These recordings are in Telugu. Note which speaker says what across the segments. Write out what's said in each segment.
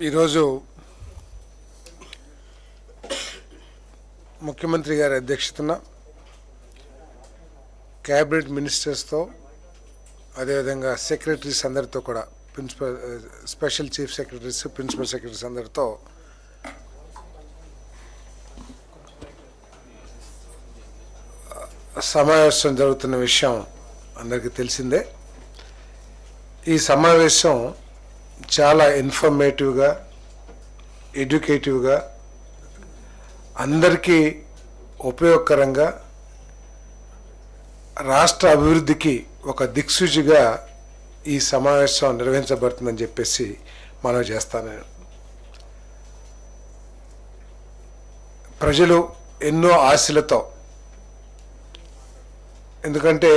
Speaker 1: ఈరోజు ముఖ్యమంత్రి గారి అధ్యక్షతన క్యాబినెట్ మినిస్టర్స్తో అదేవిధంగా సెక్రటరీస్ అందరితో కూడా special chief secretaries principal secretaries అందరితో సమావేశం జరుగుతున్న విషయం అందరికీ తెలిసిందే. ఈ సమావేశం చాలా ఇన్ఫర్మేటివ్గా, ఎడ్యుకేటివ్గా, అందరికీ ఉపయోగకరంగా, రాష్ట్ర అభివృద్ధికి ఒక దిక్సూచిగా ఈ సమావేశం నిర్వహించబడుతుందని చెప్పేసి మనం చేస్తాను. ప్రజలు ఎన్నో ఆశలతో, ఎందుకంటే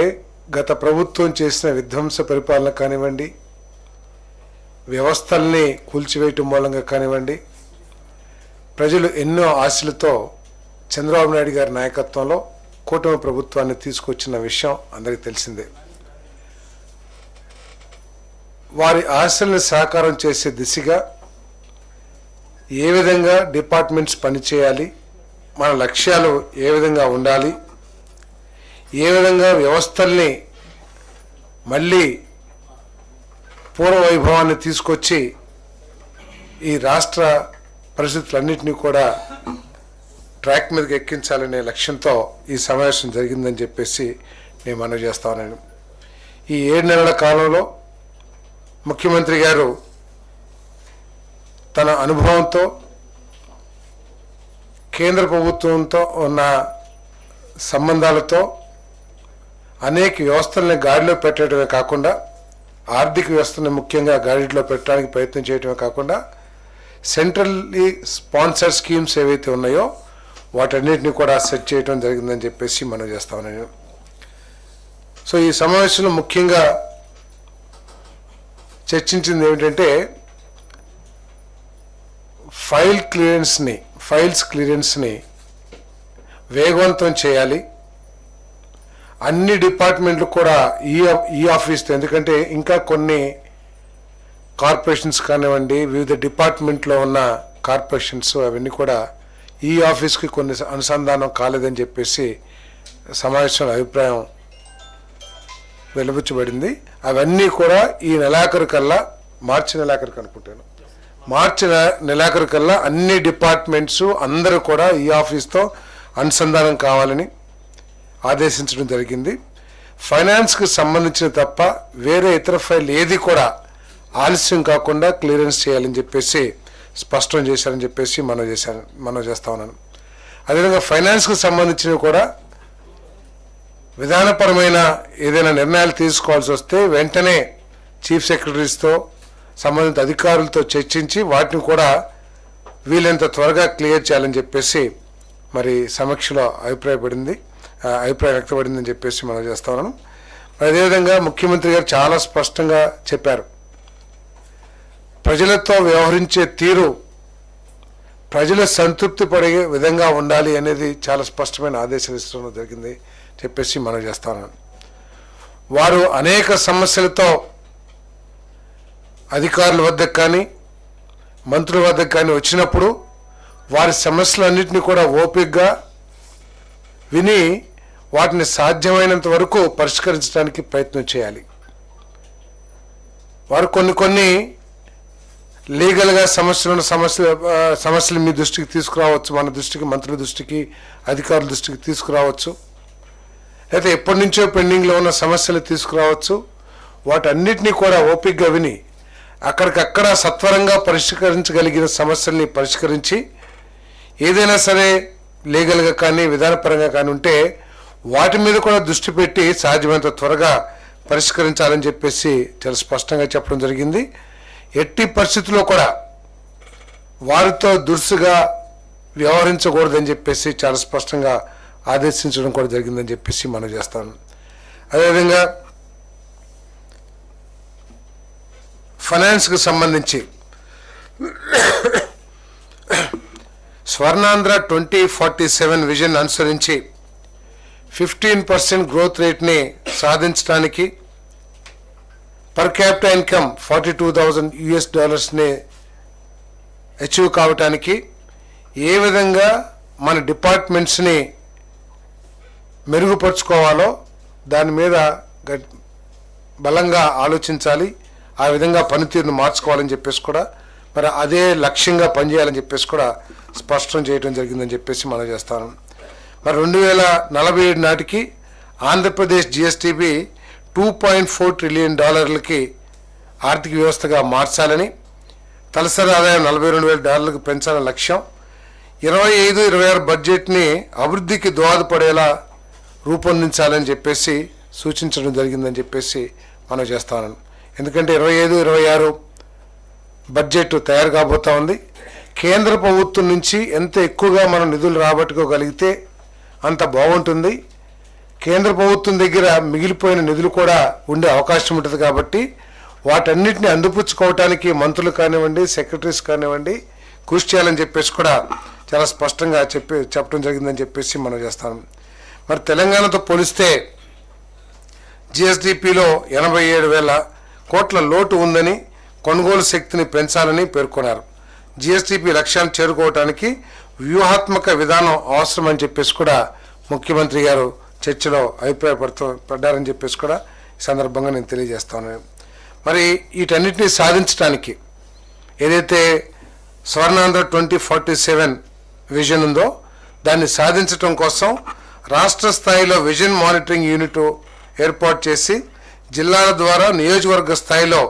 Speaker 1: గత ప్రభుత్వం చేసిన విధ్వంస పరిపాలన కానివ్వండి, వ్యవస్థల్ని కూల్చివేయటం మూలంగా కానివ్వండి, ప్రజలు ఎన్నో ఆశలతో చంద్రబాబు నాయుడు గారి నాయకత్వంలో కూటమి ప్రభుత్వాన్ని తీసుకొచ్చిన విషయం అందరికీ తెలిసిందే. వారి ఆశల్ని సాకారం చేసే దిశగా ఏ విధంగా డిపార్ట్మెంట్స్ పనిచేయాలి, మన లక్ష్యాలు ఏ విధంగా ఉండాలి, ఏ విధంగా వ్యవస్థల్ని మళ్ళీ పూర్వ వైభవాన్ని తీసుకొచ్చి ఈ రాష్ట్ర పరిస్థితులన్నింటినీ కూడా ట్రాక్ మీదకి ఎక్కించాలనే లక్ష్యంతో ఈ సమావేశం జరిగిందని చెప్పేసి నేను మనవి చేస్తాను. ఈ 7 నెలల కాలంలో ముఖ్యమంత్రి గారు తన అనుభవంతో, కేంద్ర ప్రభుత్వంతో ఉన్న సంబంధాలతో అనేక వ్యవస్థల్ని గాడిలో పెట్టడమే కాకుండా, ఆర్థిక వ్యవస్థను ముఖ్యంగా గాడిలో పెట్టడానికి ప్రయత్నం చేయడమే కాకుండా, సెంట్రల్లీ స్పాన్సర్డ్ స్కీమ్స్ ఏవైతే ఉన్నాయో వాటన్నిటిని కూడా సెట్ చేయడం జరిగిందని చెప్పేసి మనం చేస్తాను నేను. సో ఈ సమావేశంలో ముఖ్యంగా చర్చించింది ఏమిటంటే ఫైల్స్ క్లియరెన్స్ని వేగవంతం చేయాలి. అన్ని డిపార్ట్మెంట్లు కూడా ఈ ఆఫీస్తో, ఎందుకంటే ఇంకా కొన్ని కార్పొరేషన్స్ కానివ్వండి, వివిధ డిపార్ట్మెంట్లో ఉన్న కార్పొరేషన్స్ అవన్నీ కూడా ఈ ఆఫీస్కి కొన్ని అనుసంధానం కాలేదని చెప్పేసి సమావేశంలో అభిప్రాయం వెలువచ్చబడింది. అవన్నీ కూడా ఈ నెలాఖరు కల్లా, మార్చి నెలాఖరుకు అనుకుంటాను, మార్చి నెలాఖరు కల్లా అన్ని డిపార్ట్మెంట్స్ అందరూ కూడా ఈ ఆఫీస్తో అనుసంధానం కావాలని ఆదేశించడం జరిగింది. ఫైనాన్స్కి సంబంధించిన తప్ప వేరే ఇతర ఫైల్ ఏది కూడా ఆలస్యం కాకుండా క్లియరెన్స్ చేయాలని చెప్పేసి స్పష్టం చేశారని చెప్పేసి మనం చేస్తా ఉన్నాను. అదేవిధంగా ఫైనాన్స్కి సంబంధించినవి కూడా విధానపరమైన ఏదైనా నిర్ణయాలు తీసుకోవాల్సి వస్తే వెంటనే చీఫ్ సెక్రటరీస్తో, సంబంధిత అధికారులతో చర్చించి వాటిని కూడా వీలైనంత త్వరగా క్లియర్ చేయాలని చెప్పేసి మరి సమీక్షలో అభిప్రాయం వ్యక్తపడిందని చెప్పేసి మనం చేస్తా ఉన్నాం. అదేవిధంగా ముఖ్యమంత్రి గారు చాలా స్పష్టంగా చెప్పారు, ప్రజలతో వ్యవహరించే తీరు ప్రజలు సంతృప్తి పడే విధంగా ఉండాలి అనేది చాలా స్పష్టమైన ఆదేశాలు ఇస్తడం జరిగింది చెప్పేసి మనం చేస్తా ఉన్నాం. వారు అనేక సమస్యలతో అధికారుల వద్దకు కానీ, మంత్రుల వద్దకు కానీ వచ్చినప్పుడు వారి సమస్యలన్నింటినీ కూడా ఓపికగా విని వాటిని సాధ్యమైనంత వరకు పరిష్కరించడానికి ప్రయత్నం చేయాలి. వారు కొన్ని లీగల్గా సమస్యలు మీ దృష్టికి తీసుకురావచ్చు, మన దృష్టికి, మంత్రుల దృష్టికి, అధికారుల దృష్టికి తీసుకురావచ్చు, అయితే ఎప్పటి నుంచో పెండింగ్లో ఉన్న సమస్యలు తీసుకురావచ్చు. వాటన్నిటినీ కూడా ఓపికగా విని అక్కడికక్కడ సత్వరంగా పరిష్కరించగలిగిన సమస్యల్ని పరిష్కరించి, ఏదైనా సరే లీగల్గా కానీ విధానపరంగా కానీ ఉంటే వాటి మీద కూడా దృష్టి పెట్టి సాధ్యమైనంత త్వరగా పరిష్కరించాలని చెప్పేసి చాలా స్పష్టంగా చెప్పడం జరిగింది. ఎట్టి పరిస్థితుల్లో కూడా వారితో దురుసుగా వ్యవహరించకూడదని చెప్పేసి చాలా స్పష్టంగా ఆదేశించడం కూడా జరిగిందని చెప్పేసి మనం చేస్తాను. అదేవిధంగా ఫైనాన్స్కి సంబంధించి స్వర్ణాంధ్ర 2047 విజన్ అనుసరించి 15% గ్రోత్ రేట్ని సాధించడానికి పర్ క్యాపిటల్ ఇన్కమ్ $42,000 ని అచీవ్ కావటానికి ఏ విధంగా మన డిపార్ట్మెంట్స్ని మెరుగుపరుచుకోవాలో దాని మీద బలంగా ఆలోచించాలి, ఆ విధంగా పనితీరును మార్చుకోవాలని చెప్పేసి కూడా మరి అదే లక్ష్యంగా పనిచేయాలని చెప్పేసి కూడా స్పష్టం చేయడం జరిగిందని చెప్పేసి మనం చేస్తాను. మరి 2047 నాటికి ఆంధ్రప్రదేశ్ జిఎస్టిపి $2.4 ట్రిలియన్ ఆర్థిక వ్యవస్థగా మార్చాలని, తలసరి ఆదాయం $42,000 పెంచాలని లక్ష్యం. 25-26 బడ్జెట్ని అభివృద్ధికి దోహదపడేలా రూపొందించాలని చెప్పేసి సూచించడం జరిగిందని చెప్పేసి మనం చేస్తాను. ఎందుకంటే 25-26 బడ్జెట్ తయారు కాబోతా ఉంది. కేంద్ర ప్రభుత్వం నుంచి ఎంత ఎక్కువగా మనం నిధులు రాబట్టుకోగలిగితే అంత బాగుంటుంది. కేంద్ర ప్రభుత్వం దగ్గర మిగిలిపోయిన నిధులు కూడా ఉండే అవకాశం ఉంటుంది. కాబట్టి వాటన్నిటిని అందిపుచ్చుకోవటానికి మంత్రులు కానివ్వండి, సెక్రటరీస్ కానివ్వండి కృషి చేయాలని చెప్పేసి కూడా చాలా స్పష్టంగా చెప్పడం జరిగిందని చెప్పేసి మనం చేస్తాం. మరి తెలంగాణతో పోలిస్తే జిఎస్డిపిలో 87,000 కోట్ల లోటు ఉందని, కొనుగోలు శక్తిని పెంచాలని పేర్కొన్నారు. జిఎస్డిపి లక్ష్యాన్ని చేరుకోవటానికి వ్యూహాత్మక విధానం అవసరమని చెప్పేసి కూడా ముఖ్యమంత్రి గారు చర్చలో పడ్డారని చెప్పేసి కూడా ఈ సందర్భంగా నేను తెలియజేస్తాను. మరి వీటన్నిటిని సాధించడానికి ఏదైతే స్వర్ణాంధ్ర 2047 విజన్ ఉందో దాన్ని సాధించడం కోసం రాష్ట్ర స్థాయిలో విజన్ మానిటరింగ్ యూనిట్ ఏర్పాటు చేసి జిల్లాల ద్వారా నియోజకవర్గ స్థాయిలో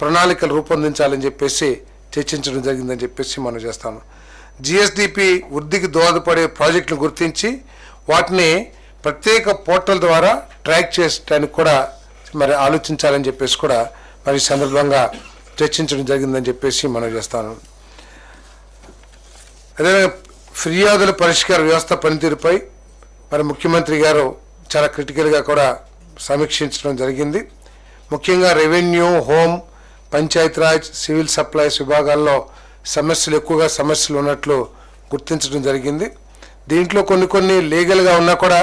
Speaker 1: ప్రణాళికలు రూపొందించాలని చెప్పేసి చర్చించడం జరిగిందని చెప్పేసి మనం చేస్తాను. జిఎస్డిపి వృద్ధికి దోహదపడే ప్రాజెక్టులు గుర్తించి వాటిని ప్రత్యేక పోర్టల్ ద్వారా ట్రాక్ చేయడానికి కూడా మరి ఆలోచించాలని చెప్పేసి కూడా మరి ఈ సందర్భంగా చర్చించడం జరిగిందని చెప్పేసి మనం చేస్తాను. అదేవిధంగా ఫిర్యాదుల పరిష్కార వ్యవస్థ పనితీరుపై మరి ముఖ్యమంత్రి గారు చాలా క్రిటికల్గా కూడా సమీక్షించడం జరిగింది. ముఖ్యంగా revenue, home, Panchayati Raj, civil supplies విభాగాల్లో ఎక్కువగా సమస్యలు ఉన్నట్లు గుర్తించడం జరిగింది. దీంట్లో కొన్ని లీగల్గా ఉన్నా కూడా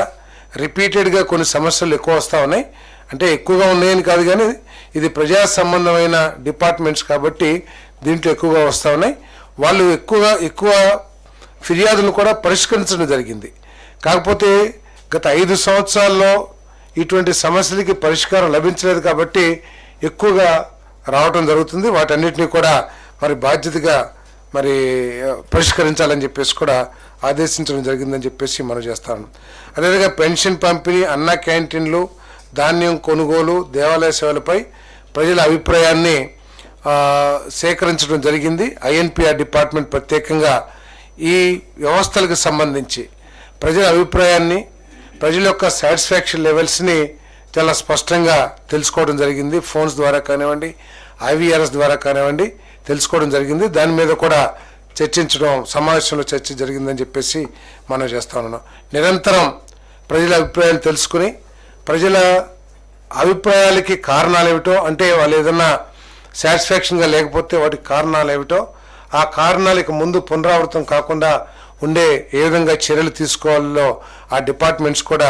Speaker 1: రిపీటెడ్గా కొన్ని సమస్యలు ఎక్కువ వస్తూ ఉన్నాయి. అంటే ఎక్కువగా ఉన్నాయని కాదు, కానీ ఇది ప్రజా సంబంధమైన డిపార్ట్మెంట్స్ కాబట్టి దీంట్లో ఎక్కువగా వస్తూ ఉన్నాయి. వాళ్ళు ఎక్కువ ఫిర్యాదులు కూడా పరిష్కరించడం జరిగింది. కాకపోతే గత 5 సంవత్సరాల్లో ఇటువంటి సమస్యలకి పరిష్కారం లభించలేదు కాబట్టి ఎక్కువగా రావటం జరుగుతుంది. వాటన్నిటిని కూడా మరి బాధ్యతగా మరి పరిష్కరించాలని చెప్పేసి కూడా ఆదేశించడం జరిగిందని చెప్పేసి మనం చేస్తాను. అదేవిధంగా పెన్షన్ పంపిణీ, అన్న క్యాంటీన్లు, ధాన్యం కొనుగోలు, దేవాలయ సేవలపై ప్రజల అభిప్రాయాన్ని సేకరించడం జరిగింది. ఐఎన్పిఆర్ డిపార్ట్మెంట్ ప్రత్యేకంగా ఈ వ్యవస్థలకు సంబంధించి ప్రజల అభిప్రాయాన్ని, ప్రజల యొక్క సాటిస్ఫాక్షన్ లెవెల్స్ని చాలా స్పష్టంగా తెలుసుకోవడం జరిగింది. ఫోన్స్ ద్వారా కానివ్వండి, ఐవీఆర్ఎస్ ద్వారా కానివ్వండి తెలుసుకోవడం జరిగింది. దాని మీద కూడా సమావేశంలో చర్చ జరిగిందని చెప్పేసి మనం చేస్తా ఉన్నాం. నిరంతరం ప్రజల అభిప్రాయాలు తెలుసుకుని ప్రజల అభిప్రాయాలకి కారణాలు ఏమిటో, అంటే వాళ్ళు ఏదన్నా సాటిస్ఫాక్షన్గా లేకపోతే వాటికి కారణాలు ఏమిటో, ఆ కారణాలకు ముందు పునరావృతం కాకుండా ఉండే ఏ విధంగా చర్యలు తీసుకోవాలో ఆ డిపార్ట్మెంట్స్ కూడా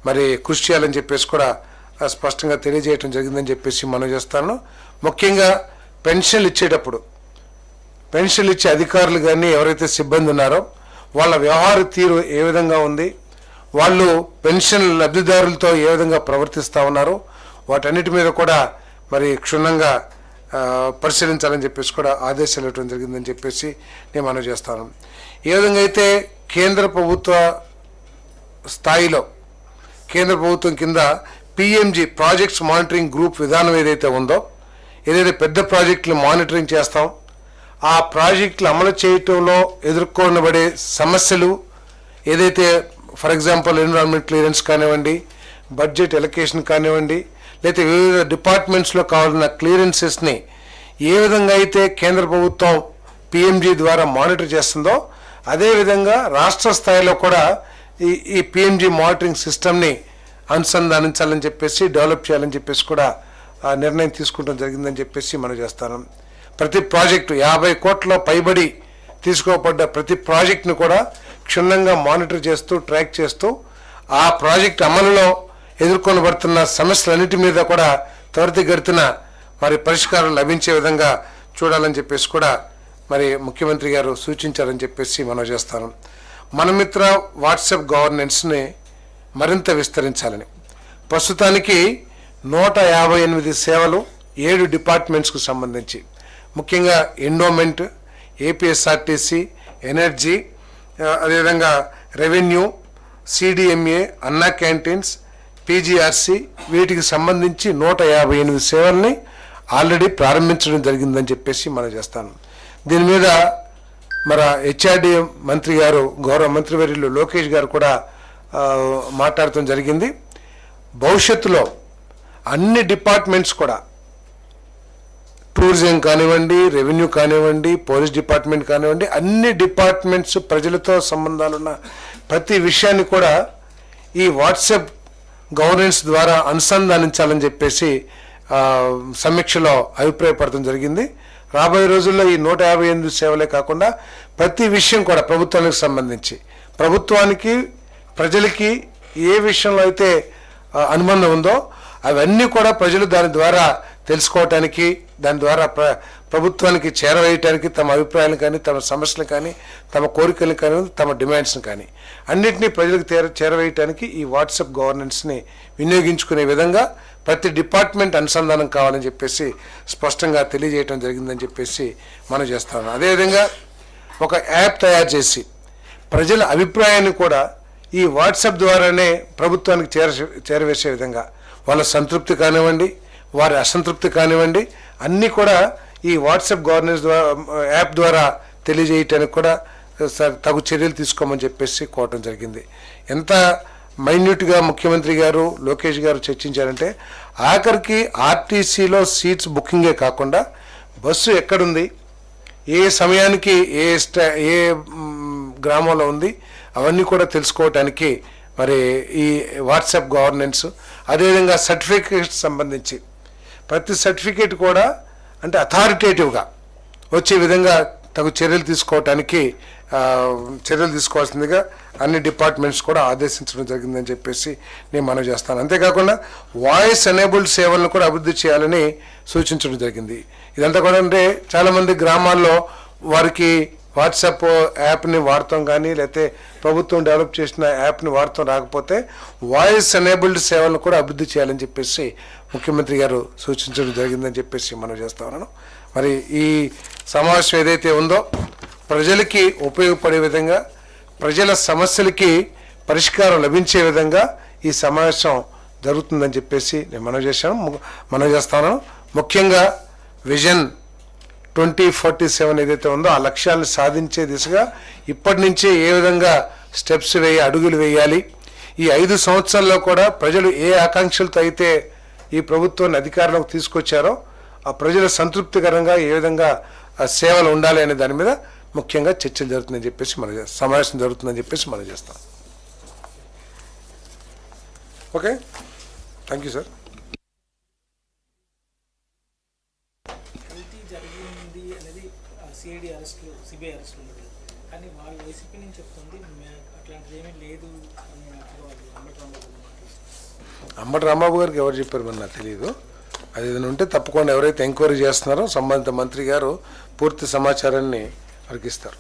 Speaker 1: మరి కృషి చేయాలని చెప్పేసి కూడా స్పష్టంగా తెలియజేయటం జరిగిందని చెప్పేసి మనం చేస్తాను. ముఖ్యంగా పెన్షన్లు ఇచ్చే అధికారులు కానీ ఎవరైతే సిబ్బంది ఉన్నారో వాళ్ళ వ్యవహార తీరు ఏ విధంగా ఉంది, వాళ్ళు పెన్షన్ లబ్ధిదారులతో ఏ విధంగా ప్రవర్తిస్తూ ఉన్నారు, వాటన్నిటి మీద కూడా మరి క్షుణ్ణంగా పరిశీలించాలని చెప్పేసి కూడా ఆదేశాలు ఇవ్వడం జరిగిందని చెప్పేసి నేను మనం చేస్తాను. ఏ విధంగా అయితే కేంద్ర ప్రభుత్వ స్థాయిలో కేంద్ర ప్రభుత్వం కింద పిఎంజి ప్రాజెక్ట్స్ మానిటరింగ్ గ్రూప్ విధానం ఏదైతే ఉందో, ఏదైతే పెద్ద ప్రాజెక్టులు మానిటరింగ్ చేస్తాం, ఆ ప్రాజెక్టులు అమలు చేయటంలో ఎదుర్కొనబడే సమస్యలు ఏదైతే ఫర్ ఎగ్జాంపుల్ ఎన్విరాన్మెంట్ క్లియరెన్స్ కానివ్వండి, బడ్జెట్ ఎలొకేషన్ కానివ్వండి, లేకపోతే వివిధ డిపార్ట్మెంట్స్లో కావాల్సిన క్లియరెన్సెస్ని ఏ విధంగా అయితే కేంద్ర ప్రభుత్వం పిఎంజి ద్వారా మానిటర్ చేస్తుందో అదేవిధంగా రాష్ట్ర స్థాయిలో కూడా ఈ పిఎంజి మానిటరింగ్ సిస్టమ్ని అనుసంధానించాలని చెప్పేసి డెవలప్ చేయాలని చెప్పేసి కూడా నిర్ణయం తీసుకుంటం జరిగిందని చెప్పేసి మనం చేస్తాను. ప్రతి ప్రాజెక్టు 50 కోట్ల పైబడి తీసుకోబడ్డ ప్రతి ప్రాజెక్టును కూడా క్షుణ్ణంగా మానిటర్ చేస్తూ ట్రాక్ చేస్తూ ఆ ప్రాజెక్ట్ అమలులో ఎదుర్కొనబడుతున్న సమస్యలన్నిటి మీద కూడా త్వరితగతిన మరి పరిష్కారం లభించే విధంగా చూడాలని చెప్పేసి కూడా మరి ముఖ్యమంత్రి గారు సూచించారని చెప్పేసి మనం చేస్తాను. మనమిత్ర వాట్సాప్ గవర్నెన్స్ని మరింత విస్తరించాలని ప్రస్తుతానికి 158 సేవలు 7 డిపార్ట్మెంట్స్కు సంబంధించి ముఖ్యంగా ఎండోమెంట్, ఏపీఎస్ఆర్టీసీ, ఎనర్జీ, అదేవిధంగా రెవెన్యూ, సిడిఎంఏ, అన్నా క్యాంటీన్స్, పీజీఆర్సీ వీటికి సంబంధించి 158 సేవల్ని ఆల్రెడీ ప్రారంభించడం జరిగిందని చెప్పేసి మనం చేస్తాను. దీని మీద మన హెచ్ఆర్డి మంత్రి గారు, గౌరవ మంత్రివర్యులు లోకేష్ గారు కూడా మాట్లాడటం జరిగింది. భవిష్యత్తులో అన్ని డిపార్ట్మెంట్స్ కూడా టూరిజం కానివ్వండి, రెవెన్యూ కానివ్వండి, పోలీస్ డిపార్ట్మెంట్ కానివ్వండి, అన్ని డిపార్ట్మెంట్స్ ప్రజలతో సంబంధాలున్న ప్రతి విషయాన్ని కూడా ఈ వాట్సాప్ గవర్నెన్స్ ద్వారా అనుసంధానించాలని చెప్పేసి సమీక్షలో అభిప్రాయపడటం జరిగింది. రాబోయే రోజుల్లో ఈ 158 సేవలే కాకుండా ప్రతి విషయం కూడా ప్రభుత్వానికి సంబంధించి ప్రభుత్వానికి ప్రజలకి ఏ విషయంలో అయితే అనుబంధం ఉందో అవన్నీ కూడా ప్రజలు దాని ద్వారా తెలుసుకోవటానికి, దాని ద్వారా ప్రభుత్వానికి చేరవేయటానికి తమ అభిప్రాయాలు కానీ, తమ సమస్యలు కానీ, తమ కోరికలు కానీ, తమ డిమాండ్స్ని కానీ అన్నింటినీ ప్రజలకు చేరవేయటానికి ఈ వాట్సాప్ గవర్నెన్స్ని వినియోగించుకునే విధంగా ప్రతి డిపార్ట్మెంట్ అనుసంధానం కావాలని చెప్పేసి స్పష్టంగా తెలియజేయటం జరిగిందని చెప్పేసి మనం చేస్తాము. అదేవిధంగా ఒక యాప్ తయారు చేసి ప్రజల అభిప్రాయాన్ని కూడా ఈ వాట్సాప్ ద్వారానే ప్రభుత్వానికి చేరవేసే విధంగా వాళ్ళ సంతృప్తి కానివ్వండి, వారి అసంతృప్తి కానివ్వండి, అన్నీ కూడా ఈ వాట్సాప్ గవర్నెన్స్ యాప్ ద్వారా తెలియజేయటానికి కూడా తగు చర్యలు తీసుకోమని చెప్పేసి కోరటం జరిగింది. ఎంత మైన్యూట్గా ముఖ్యమంత్రి గారు, లోకేష్ గారు చర్చించారంటే ఆఖరికి ఆర్టీసీలో సీట్స్ బుకింగే కాకుండా బస్సు ఎక్కడుంది, ఏ సమయానికి ఏ గ్రామంలో ఉంది అవన్నీ కూడా తెలుసుకోవటానికి మరి ఈ వాట్సాప్ గవర్నెన్స్, అదేవిధంగా సర్టిఫికేట్ సంబంధించి ప్రతి సర్టిఫికేట్ కూడా అంటే అథారిటేటివ్గా వచ్చే విధంగా తగు చర్యలు తీసుకోవటానికి చర్యలు తీసుకోవాల్సిందిగా అన్ని డిపార్ట్మెంట్స్ కూడా ఆదేశించడం జరిగిందని చెప్పేసి నేను మనవి చేస్తాను. అంతేకాకుండా వాయిస్ ఎనేబుల్డ్ సేవలను కూడా అభివృద్ధి చేయాలని సూచించడం జరిగింది. ఇదంతా కూడా అంటే చాలామంది గ్రామాల్లో వారికి వాట్సాప్ యాప్ని వాడతాం కానీ, లేకపోతే ప్రభుత్వం డెవలప్ చేసిన యాప్ని వాడతాం రాకపోతే వాయిస్ ఎనేబుల్డ్ సేవలను కూడా అభివృద్ధి చేయాలని చెప్పేసి ముఖ్యమంత్రి గారు సూచించడం జరిగిందని చెప్పేసి మనం చేస్తా ఉన్నాను. మరి ఈ సమావేశం ఏదైతే ఉందో ప్రజలకి ఉపయోగపడే విధంగా, ప్రజల సమస్యలకి పరిష్కారం లభించే విధంగా ఈ సమావేశం జరుగుతుందని చెప్పేసి నేను మనం చేస్తాను. ముఖ్యంగా విజన్ 2047 ఏదైతే ఉందో ఆ లక్ష్యాలను సాధించే దిశగా ఇప్పటి నుంచే ఏ విధంగా అడుగులు వేయాలి, ఈ 5 సంవత్సరాల్లో కూడా ప్రజలు ఏ ఆకాంక్షలతో అయితే ఈ ప్రభుత్వాన్ని అధికారంలోకి తీసుకొచ్చారో ఆ ప్రజల సంతృప్తికరంగా ఏ విధంగా సేవలు ఉండాలి అనే దాని మీద ముఖ్యంగా చర్చలు జరుగుతుందని చెప్పేసి సమావేశం జరుగుతుందని చెప్పేసి మనం చేస్తాం. Okay, thank you sir.
Speaker 2: CID అరెస్టులు, సిబిఐ అరెస్టులు ఉంటుంది కానీ వాళ్ళు వైసీపీ నుంచి చెప్తుంది అట్లాంటిది ఏమీ లేదు అని
Speaker 1: అంబటి రాంబాబు గారికి ఎవరు చెప్పారు మరి నాకు తెలియదు. అది ఏదైనా ఉంటే తప్పకుండా ఎవరైతే ఎంక్వైరీ చేస్తున్నారో సంబంధిత మంత్రి గారు పూర్తి సమాచారాన్ని వారికి ఇస్తారు.